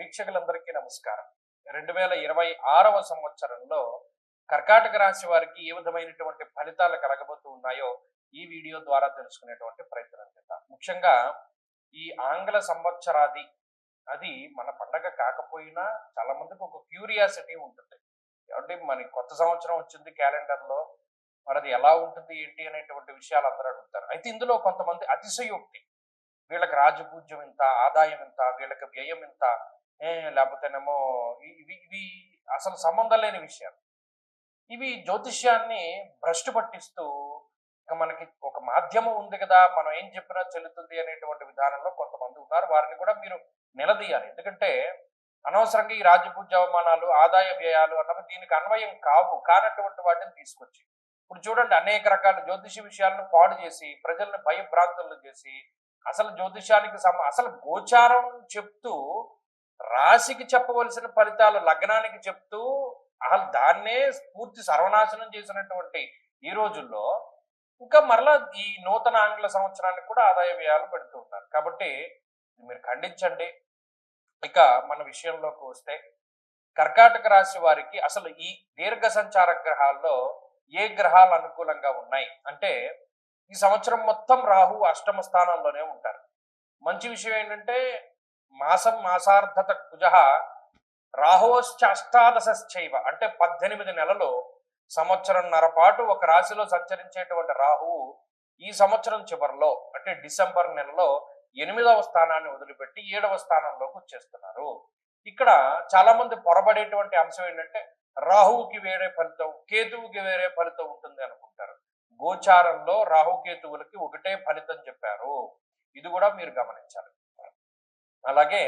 వీక్షకులందరికీ నమస్కారం. 2026వ సంవత్సరంలో కర్కాటక రాశి వారికి ఏ విధమైనటువంటి ఫలితాలు కలగబోతూ ఉన్నాయో ఈ వీడియో ద్వారా తెలుసుకునేటువంటి ప్రయత్నం చేద్దాం. ముఖ్యంగా ఈ ఆంగ్ల సంవత్సరాది అది మన పండగ కాకపోయినా చాలా మందికి ఒక క్యూరియాసిటీ ఉంటుంది. కాబట్టి మన కొత్త సంవత్సరం వచ్చింది క్యాలెండర్లో, మరి అది ఎలా ఉంటుంది ఏంటి అనేటువంటి విషయాలు అందరూ అడుగుతారు. అయితే ఇందులో కొంతమంది అతిశయోక్తి, వీళ్ళకి రాజపూజ్యం ఇంత, ఆదాయం ఇంత, వీళ్ళకి వ్యయం ఇంత, లేకపోతేనేమో ఇవి ఇవి అసలు సంబంధం లేని విషయాలు. ఇవి జ్యోతిష్యాన్ని భ్రష్టు పట్టిస్తూ ఇక మనకి ఒక మాధ్యమం ఉంది కదా, మనం ఏం చెప్పినా చెల్లుతుంది అనేటువంటి విధానంలో కొంతమంది ఉన్నారు. వారిని కూడా మీరు నిలదీయాలి. ఎందుకంటే అనవసరంగా ఈ రాజపూజ్య అవమానాలు, ఆదాయ వ్యయాలు అన్నవి దీనికి అన్వయం కానటువంటి వాటిని తీసుకొచ్చి ఇప్పుడు చూడండి, అనేక రకాల జ్యోతిష విషయాలను పాడు చేసి ప్రజలను భయభ్రాంతులను చేసి అసలు జ్యోతిషానికి అసలు గోచారం చెప్తూ రాశికి చెప్పవలసిన ఫలితాలు లగ్నానికి చెప్తూ అసలు దాన్నే పూర్తి సర్వనాశనం చేసినటువంటి ఈ రోజుల్లో ఇంకా మరలా ఈ నూతన ఆంగ్ల సంవత్సరానికి కూడా ఆదాయ వ్యయాలు పెడుతూ ఉన్నారు. కాబట్టి మీరు ఖండించండి. ఇక మన విషయంలోకి వస్తే కర్కాటక రాశి వారికి అసలు ఈ దీర్ఘ సంచార గ్రహాల్లో ఏ గ్రహాలు అనుకూలంగా ఉన్నాయి అంటే, ఈ సంవత్సరం మొత్తం రాహు అష్టమ స్థానంలోనే ఉంటారు. మంచి విషయం ఏంటంటే మాసార్థత కుజ రాహోశ్చ అష్టాదశైవ అంటే 18 నెలలు సంవత్సరంన్నర పాటు ఒక రాశిలో సంచరించేటువంటి రాహువు ఈ సంవత్సరం చివరిలో అంటే డిసెంబర్ నెలలో 8వ స్థానాన్ని వదిలిపెట్టి 7వ స్థానంలోకి వచ్చేస్తున్నారు. ఇక్కడ చాలా మంది పొరబడేటువంటి అంశం ఏంటంటే రాహువుకి వేరే ఫలితం, కేతువుకి వేరే ఫలితం ఉంటుంది అనుకుంటారు. గోచారంలో రాహుకేతువులకి ఒకటే ఫలితం చెప్పారు. ఇది కూడా మీరు గమనించాలి. అలాగే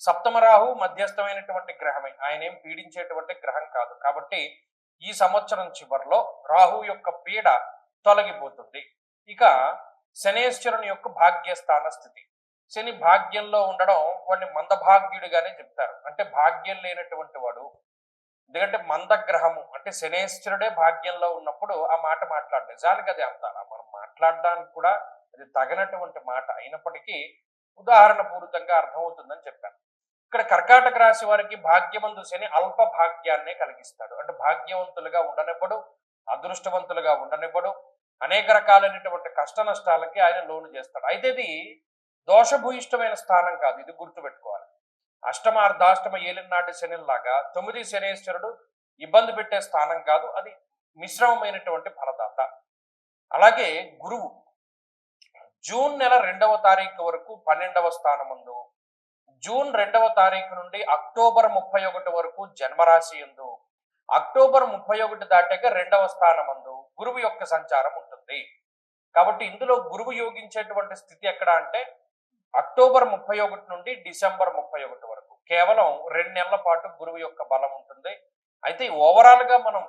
సప్తమ రాహు మధ్యస్థమైనటువంటి గ్రహమే, ఆయన ఏం పీడించేటువంటి గ్రహం కాదు. కాబట్టి ఈ సంవత్సరం చివరిలో రాహు యొక్క పీడ తొలగిపోతుంది. ఇక శనేశ్వరుని యొక్క భాగ్యస్థాన స్థితి, శని భాగ్యంలో ఉండడం వాడిని మందభాగ్యుడిగానే చెప్తారు. అంటే భాగ్యం లేనటువంటి వాడు, ఎందుకంటే మందగ్రహము అంటే శనేశ్వరుడే భాగ్యంలో ఉన్నప్పుడు ఆ మాట మాట్లాడు, నిజానికి అది అంత మనం మాట్లాడడానికి కూడా అది తగినటువంటి మాట అయినప్పటికీ ఉదాహరణ పూరితంగా అర్థమవుతుందని చెప్పాను. ఇక్కడ కర్కాటక రాశి వారికి భాగ్యమందు శని అల్ప భాగ్యాన్నే కలిగిస్తాడు. అంటే భాగ్యవంతులుగా ఉండనివ్వడు, అదృష్టవంతులుగా ఉండనివ్వడు, అనేక రకాలైనటువంటి కష్ట నష్టాలకి ఆయన లోను చేస్తాడు. అయితే ఇది దోషభూయిష్టమైన స్థానం కాదు, ఇది గుర్తుపెట్టుకోవాలి. అష్టమ అర్ధాష్టమ ఏలినాటి శనిలాగా 9 శనేశ్వరుడు ఇబ్బంది పెట్టే స్థానం కాదు, అది మిశ్రమమైనటువంటి ఫలదాత. అలాగే గురువు జూన్ నెల 2వ తారీఖు వరకు 12వ స్థానమందు, జూన్ 2వ తారీఖు నుండి అక్టోబర్ 31 వరకు జన్మరాశి యందు, అక్టోబర్ 31 దాటాక 2వ స్థానమందు గురువు యొక్క సంచారం ఉంటుంది. కాబట్టి ఇందులో గురువు యోగించేటువంటి స్థితి ఎక్కడ అంటే అక్టోబర్ 31 నుండి డిసెంబర్ 31 వరకు కేవలం 2 నెలల పాటు గురువు యొక్క బలం ఉంటుంది. అయితే ఓవరాల్ గా మనం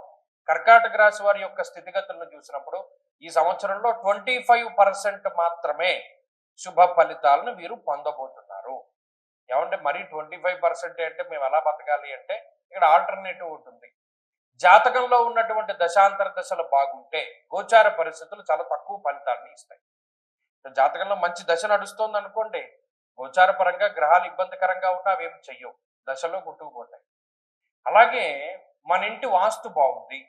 కర్కాటక రాశి వారి యొక్క స్థితిగతులను చూసినప్పుడు ఈ సంవత్సరంలో 25% మాత్రమే శుభ ఫలితాలను వీరు పొందబోతున్నారు. ఏమంటే మరి 25% అంటే మేము ఎలా బతకాలి అంటే ఇక్కడ ఆల్టర్నేటివ్ ఉంటుంది. జాతకంలో ఉన్నటువంటి దశాంతర దశలు బాగుంటే గోచార పరిస్థితులు చాలా తక్కువ ఫలితాన్ని ఇస్తాయి. జాతకంలో మంచి దశ నడుస్తోంది అనుకోండి, గోచార పరంగా గ్రహాలు ఇబ్బందికరంగా ఉన్నా అవేమి చెయ్యవు, దశలో గుట్టుకుపోతాయి. అలాగే మన ఇంటి వాస్తు బాగుంది,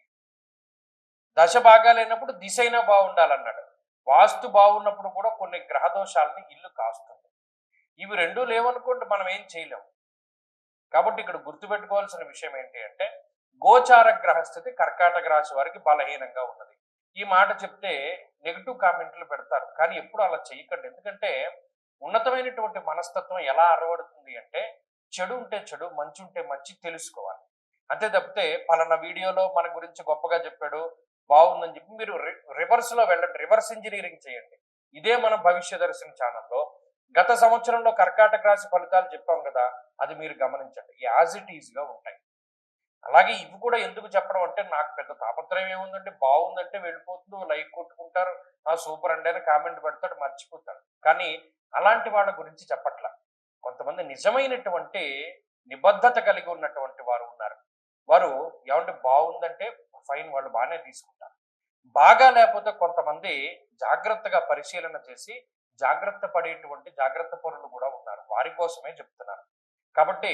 దశ బాగా లేనప్పుడు దిశ అయినా బాగుండాలన్నాడు. వాస్తు బాగున్నప్పుడు కూడా కొన్ని గ్రహ దోషాలని ఇల్లు కాస్తుంది. ఇవి రెండూ లేవనుకోండి మనం ఏం చేయలేము. కాబట్టి ఇక్కడ గుర్తుపెట్టుకోవాల్సిన విషయం ఏంటి అంటే గోచార గ్రహస్థితి కర్కాటక రాశి వారికి బలహీనంగా ఉన్నది. ఈ మాట చెప్తే నెగిటివ్ కామెంట్లు పెడతారు, కానీ ఎప్పుడు అలా చేయకండి. ఎందుకంటే ఉన్నతమైనటువంటి మనస్తత్వం ఎలా అరవడుతుంది అంటే చెడు ఉంటే చెడు, మంచి ఉంటే మంచి తెలుసుకోవాలి. అంతే తప్పితే పలానా వీడియోలో మన గురించి గొప్పగా చెప్పాడు బాగుందని చెప్పి మీరు రివర్స్ లో వెళ్ళండి, రివర్స్ ఇంజనీరింగ్ చేయండి. ఇదే మన భవిష్య దర్శన ఛానల్లో గత సంవత్సరంలో కర్కాటక రాశి ఫలితాలు చెప్పాం కదా, అది మీరు గమనించండి, యాజ్ ఇట్ ఈజ్ గా ఉంటాయి. అలాగే ఇవి కూడా ఎందుకు చెప్పడం అంటే నాకు పెద్ద తాపత్రయం ఏముందంటే బాగుందంటే వెళ్ళిపోతుంది, లైక్ కొట్టుకుంటారు, సూపర్ అండి అని కామెంట్ పెడతాడు, మర్చిపోతాడు. కానీ అలాంటి వాళ్ళ గురించి చెప్పట్ల. కొంతమంది నిజమైనటువంటి నిబద్ధత కలిగి ఉన్నటువంటి వారు ఉన్నారు. వారు ఏమంటే బాగుందంటే ఫైన్, వాళ్ళు బాగానే తీసుకుంటారు. బాగా లేకపోతే కొంతమంది జాగ్రత్తగా పరిశీలన చేసి జాగ్రత్త పడేటువంటి జాగ్రత్త పరులు కూడా ఉన్నారు. వారి కోసమే చెప్తున్నాను. కాబట్టి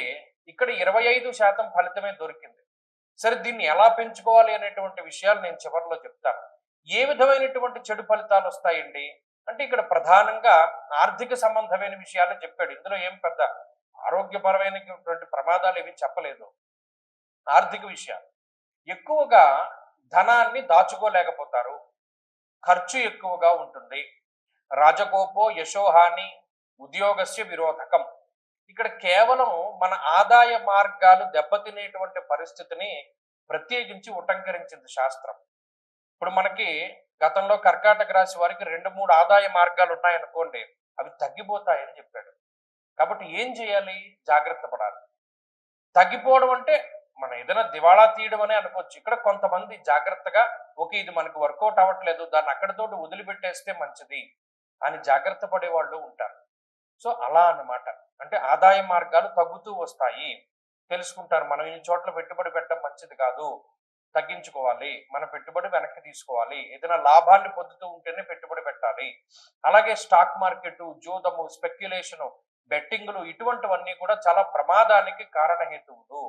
ఇక్కడ 25% ఫలితమే దొరికింది. సరే, దీన్ని ఎలా పెంచుకోవాలి అనేటువంటి విషయాలు నేను చివరిలో చెప్తాను. ఏ విధమైనటువంటి చెడు ఫలితాలు వస్తాయండి అంటే ఇక్కడ ప్రధానంగా ఆర్థిక సంబంధమైన విషయాలు చెప్పాడు. ఇందులో ఏం పెద్ద ఆరోగ్యపరమైనటువంటి ప్రమాదాలు ఏవి చెప్పలేదు. ఆర్థిక విషయాలు ఎక్కువగా ధనాన్ని దాచుకోలేకపోతారు, ఖర్చు ఎక్కువగా ఉంటుంది, రాజకోపో యశోహాని ఉద్యోగస్య విరోధకం. ఇక్కడ కేవలం మన ఆదాయ మార్గాలు దెబ్బతినేటువంటి పరిస్థితిని ప్రత్యేకించి ఉటంకరించింది శాస్త్రం. ఇప్పుడు మనకి గతంలో కర్కాటక రాశి వారికి 2-3 ఆదాయ మార్గాలు ఉన్నాయనుకోండి, అవి తగ్గిపోతాయని చెప్పాడు. కాబట్టి ఏం చేయాలి? జాగ్రత్త పడాలి. తగ్గిపోవడం అంటే మనం ఏదైనా దివాళా తీయడం అనే అనుకోవచ్చు. ఇక్కడ కొంతమంది జాగ్రత్తగా ఇది మనకు వర్కౌట్ అవ్వట్లేదు, దాన్ని అక్కడితోటి వదిలిపెట్టేస్తే మంచిది అని జాగ్రత్త పడేవాళ్ళు ఉంటారు. సో అలా అన్నమాట. అంటే ఆదాయ మార్గాలు తగ్గుతూ వస్తాయి, తెలుసుకుంటారు. మనం ఈ చోట్ల పెట్టుబడి పెట్టడం మంచిది కాదు, తగ్గించుకోవాలి, మన పెట్టుబడి వెనక్కి తీసుకోవాలి, ఏదైనా లాభాన్ని పొందుతూ ఉంటేనే పెట్టుబడి పెట్టాలి. అలాగే స్టాక్ మార్కెట్, జూదము, స్పెక్యులేషను, బెట్టింగ్లు ఇటువంటివన్నీ కూడా చాలా ప్రమాదానికి కారణహేతువులు.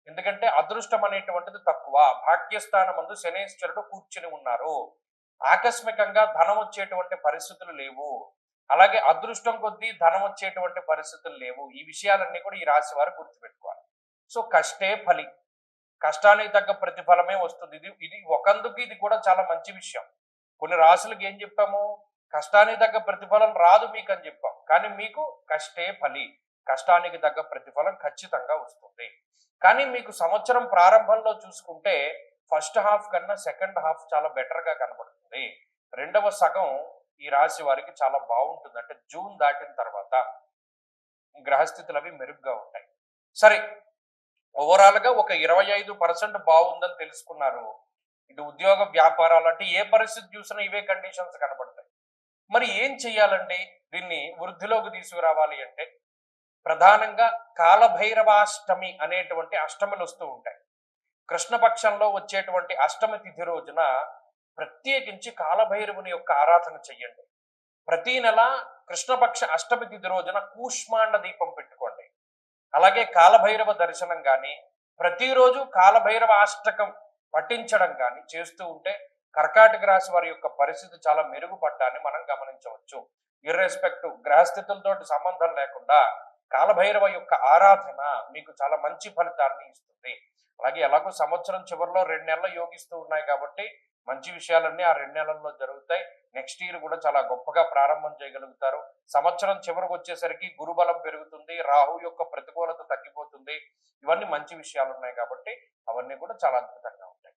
ఎందుకంటే అదృష్టం అనేటువంటిది తక్కువ. భాగ్యస్థానం ముందు శనేశ్వరుడు కూర్చుని ఉన్నారు. ఆకస్మికంగా ధనం వచ్చేటువంటి పరిస్థితులు లేవు. అలాగే అదృష్టం కొద్దీ ధనం వచ్చేటువంటి పరిస్థితులు లేవు. ఈ విషయాలన్నీ కూడా ఈ రాశి వారు గుర్తుపెట్టుకోవాలి. సో కష్టే ఫలి, కష్టానికి తగ్గ ప్రతిఫలమే వస్తుంది. ఇది ఒకందుకు ఇది కూడా చాలా మంచి విషయం. కొన్ని రాశులకు ఏం చెప్పాము? కష్టానికి తగ్గ ప్రతిఫలం రాదు మీకు అని చెప్పాం. కానీ మీకు కష్టే ఫలి, కష్టానికి తగ్గ ప్రతిఫలం ఖచ్చితంగా వస్తుంది. కానీ మీకు సంవత్సరం ప్రారంభంలో చూసుకుంటే ఫస్ట్ హాఫ్ కన్నా సెకండ్ హాఫ్ చాలా బెటర్గా కనబడుతుంది. రెండవ సగం ఈ రాశి వారికి చాలా బాగుంటుంది. అంటే జూన్ దాటిన తర్వాత గ్రహస్థితులు అవి మెరుగ్గా ఉంటాయి. సరే, ఓవరాల్ గా ఒక 25% బాగుందని తెలుసుకున్నారు. ఇటు ఉద్యోగ వ్యాపారాలు అంటే ఏ పరిస్థితి చూసినా ఇవే కండిషన్స్ కనబడతాయి. మరి ఏం చెయ్యాలండి దీన్ని వృద్ధిలోకి తీసుకురావాలి అంటే? ప్రధానంగా కాలభైరవాష్టమి అనేటువంటి అష్టములు వస్తూ ఉంటాయి. కృష్ణపక్షంలో వచ్చేటువంటి అష్టమి తిథి రోజున ప్రత్యేకించి కాలభైరవుని యొక్క ఆరాధన చెయ్యండి. ప్రతి నెల కృష్ణపక్ష అష్టమి తిథి రోజున కూష్మాండ దీపం పెట్టుకోండి. అలాగే కాలభైరవ దర్శనం కానీ, ప్రతిరోజు కాలభైరవ అష్టకం పఠించడం కానీ చేస్తూ ఉంటే కర్కాటక రాశి వారి యొక్క పరిస్థితి చాలా మెరుగుపడ్డాన్ని మనం గమనించవచ్చు. ఇర్రెస్పెక్టివ్ గ్రహస్థితులతో సంబంధం లేకుండా కాలభైరవ యొక్క ఆరాధన మీకు చాలా మంచి ఫలితాన్ని ఇస్తుంది. అలాగే ఎలాగో సంవత్సరం చివరిలో 2 నెలలు యోగిస్తూ ఉన్నాయి కాబట్టి మంచి విషయాలన్నీ ఆ 2 నెలల్లో జరుగుతాయి. నెక్స్ట్ ఇయర్ కూడా చాలా గొప్పగా ప్రారంభం చేయగలుగుతారు. సంవత్సరం చివరికి వచ్చేసరికి గురుబలం పెరుగుతుంది, రాహు యొక్క ప్రతికూలత తగ్గిపోతుంది. ఇవన్నీ మంచి విషయాలు ఉన్నాయి కాబట్టి అవన్నీ కూడా చాలా అద్భుతంగా ఉంటాయి.